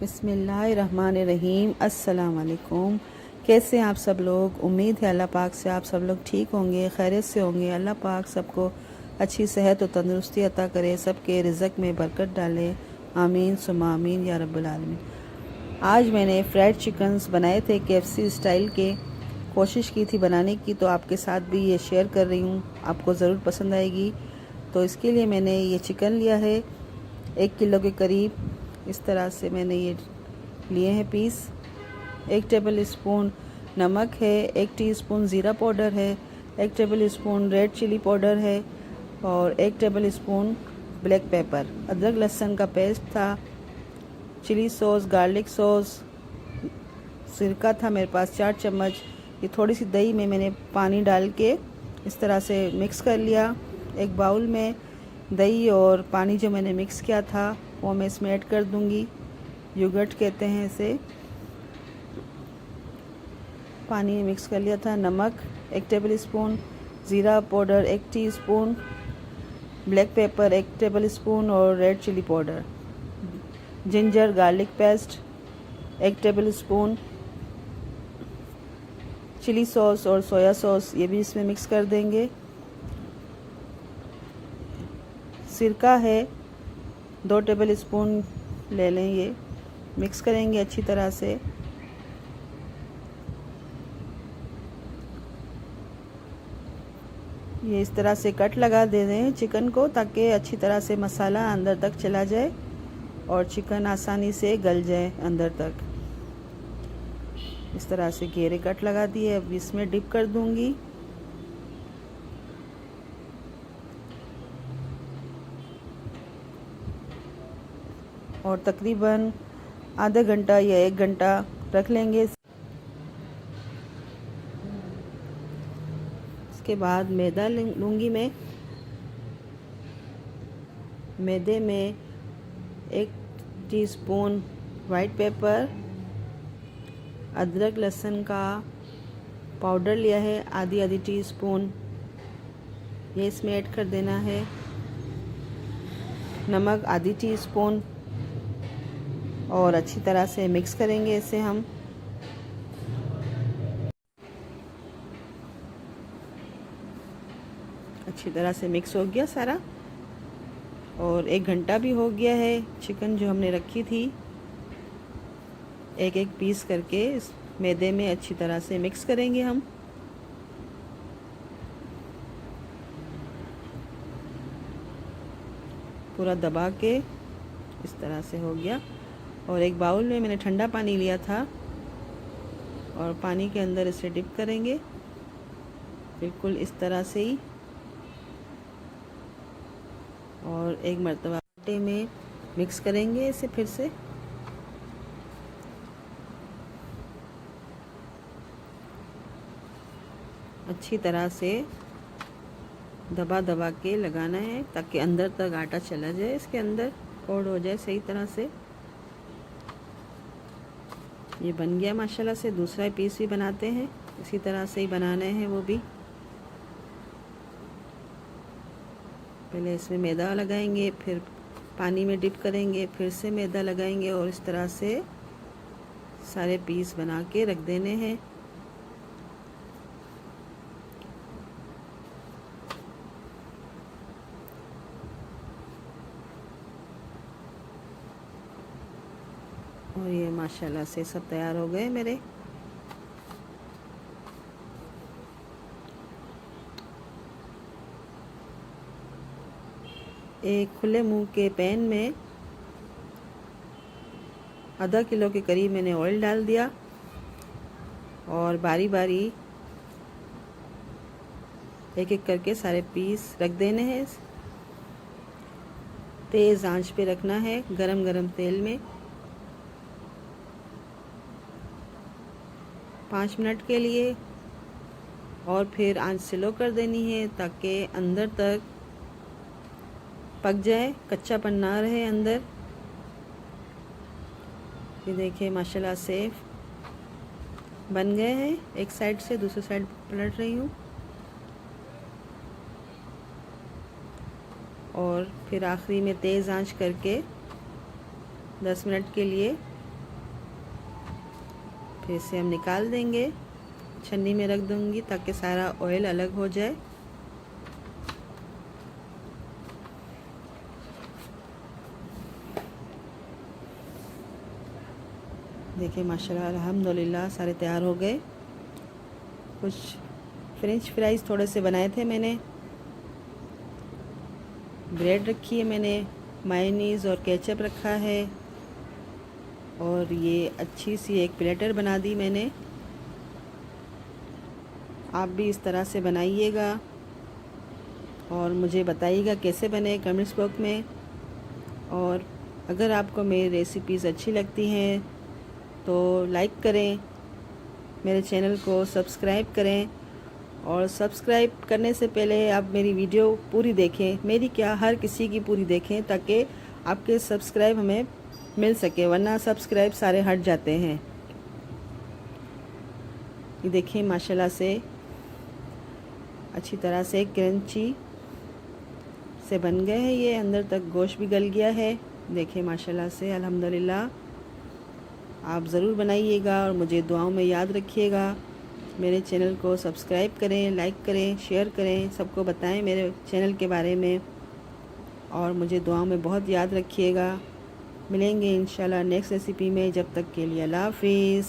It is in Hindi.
बिस्मिल्लाहिर्रहमानिर्रहीम। अस्सलाम वालेकुम। कैसे हैं आप सब लोग? उम्मीद है अल्लाह पाक से आप सब लोग ठीक होंगे, खैरियत से होंगे। अल्लाह पाक सबको अच्छी सेहत और तंदुरुस्ती अता करे, सबके रिज़्क़ में बरकत डाले। आमीन सुम्मा आमीन या रब्बुल आलमीन। आज मैंने फ्राइड चिकन्स बनाए थे KFC स्टाइल के। कोशिश की थी बनाने की, तो आपके साथ भी ये शेयर कर रही हूँ, आपको ज़रूर पसंद आएगी। तो इसके लिए मैंने ये चिकन लिया है 1 किलो के करीब। इस तरह से मैंने ये लिए हैं पीस। 1 टेबल स्पून नमक है, 1 टीस्पून ज़ीरा पाउडर है, 1 tablespoon red chilli powder है और 1 टेबल स्पून ब्लैक पेपर। अदरक लहसुन का पेस्ट था, चिली सॉस, गार्लिक सॉस, सिरका था मेरे पास 4 चम्मच। ये थोड़ी सी दही में मैंने पानी डाल के इस तरह से मिक्स कर लिया। एक बाउल में दही और पानी जो मैंने मिक्स किया था वो मैं इसमें ऐड कर दूंगी। योगर्ट कहते हैं इसे। पानी में मिक्स कर लिया था। नमक 1 टेबल स्पून, ज़ीरा powder 1 teaspoon, black pepper 1 tablespoon और red chilli powder. Ginger garlic paste 1 tablespoon, chilli sauce और सोया सॉस ये भी इसमें मिक्स कर देंगे। सिरका है 2 टेबल स्पून ले लें, ये मिक्स करेंगे अच्छी तरह से। ये इस तरह से कट लगा दे दें चिकन को, ताकि अच्छी तरह से मसाला अंदर तक चला जाए और चिकन आसानी से गल जाए अंदर तक। इस तरह से घेरे कट लगा दिए। अब इसमें डिप कर दूंगी। और तकरीबन आधा घंटा या 1 घंटा रख लेंगे। इसके बाद मैदा लूँगी मैं। मैदे में 1 टीस्पून वाइट पेपर, अदरक लहसुन का पाउडर लिया है आधी टीस्पून, ये इसमें ऐड कर देना है। नमक आधी टीस्पून और अच्छी तरह से मिक्स करेंगे इसे हम। अच्छी तरह से मिक्स हो गया सारा और 1 घंटा भी हो गया है। चिकन जो हमने रखी थी एक एक पीस करके इस मैदे में अच्छी तरह से मिक्स करेंगे हम। पूरा दबा के इस तरह से हो गया। और एक बाउल में मैंने ठंडा पानी लिया था और पानी के अंदर इसे डिप करेंगे बिल्कुल इस तरह से ही। और एक मरतबा आटे में मिक्स करेंगे इसे फिर से। अच्छी तरह से दबा दबा के लगाना है ताकि अंदर तक आटा चला जाए, इसके अंदर कोड हो जाए सही तरह से। ये बन गया माशाल्लाह से। दूसरा पीस भी बनाते हैं, इसी तरह से ही बनाने हैं वो भी। पहले इसमें मैदा लगाएंगे, फिर पानी में डिप करेंगे, फिर से मैदा लगाएंगे और इस तरह से सारे पीस बना के रख देने हैं। और ये माशाल्लाह से सब तैयार हो गए मेरे। एक खुले मुंह के पैन में आधा किलो के करीब मैंने ऑयल डाल दिया और बारी बारी एक एक करके सारे पीस रख देने हैं। तेज़ आंच पे रखना है गरम गरम तेल में 5 मिनट के लिए, और फिर आंच स्लो कर देनी है ताकि अंदर तक पक जाए, कच्चापन ना रहे अंदर। ये देखिए माशाल्लाह से बन गए हैं। एक साइड से दूसरी साइड पलट रही हूँ और फिर आखिरी में तेज़ आंच करके 10 मिनट के लिए फिर इसे हम निकाल देंगे, छन्नी में रख दूंगी ताकि सारा ऑयल अलग हो जाए। देखिए माशाल्लाह अल्हम्दुलिल्लाह सारे तैयार हो गए। कुछ फ्रेंच फ्राइज़ थोड़े से बनाए थे मैंने, ब्रेड रखी है मैंने, मायोनीज़ और केचप रखा है, और ये अच्छी सी एक प्लेटर बना दी मैंने। आप भी इस तरह से बनाइएगा और मुझे बताइएगा कैसे बने कमेंट्स बॉक्स में। और अगर आपको मेरी रेसिपीज़ अच्छी लगती हैं तो लाइक करें, मेरे चैनल को सब्सक्राइब करें, और सब्सक्राइब करने से पहले आप मेरी वीडियो पूरी देखें, मेरी क्या हर किसी की पूरी देखें, ताकि आपके सब्सक्राइब हमें मिल सके, वरना सब्सक्राइब सारे हट जाते हैं। ये देखिए माशाल्लाह से अच्छी तरह से क्रंची से बन गए हैं ये, अंदर तक गोश्त भी गल गया है। देखिए माशाल्लाह से अल्हम्दुलिल्लाह। आप ज़रूर बनाइएगा और मुझे दुआओं में याद रखिएगा। मेरे चैनल को सब्सक्राइब करें, लाइक करें, शेयर करें, सबको बताएं मेरे चैनल के बारे में, और मुझे दुआओं में बहुत याद रखिएगा। मिलेंगे इंशाल्लाह नेक्स्ट रेसिपी में, जब तक के लिए अल्लाह हाफिज़।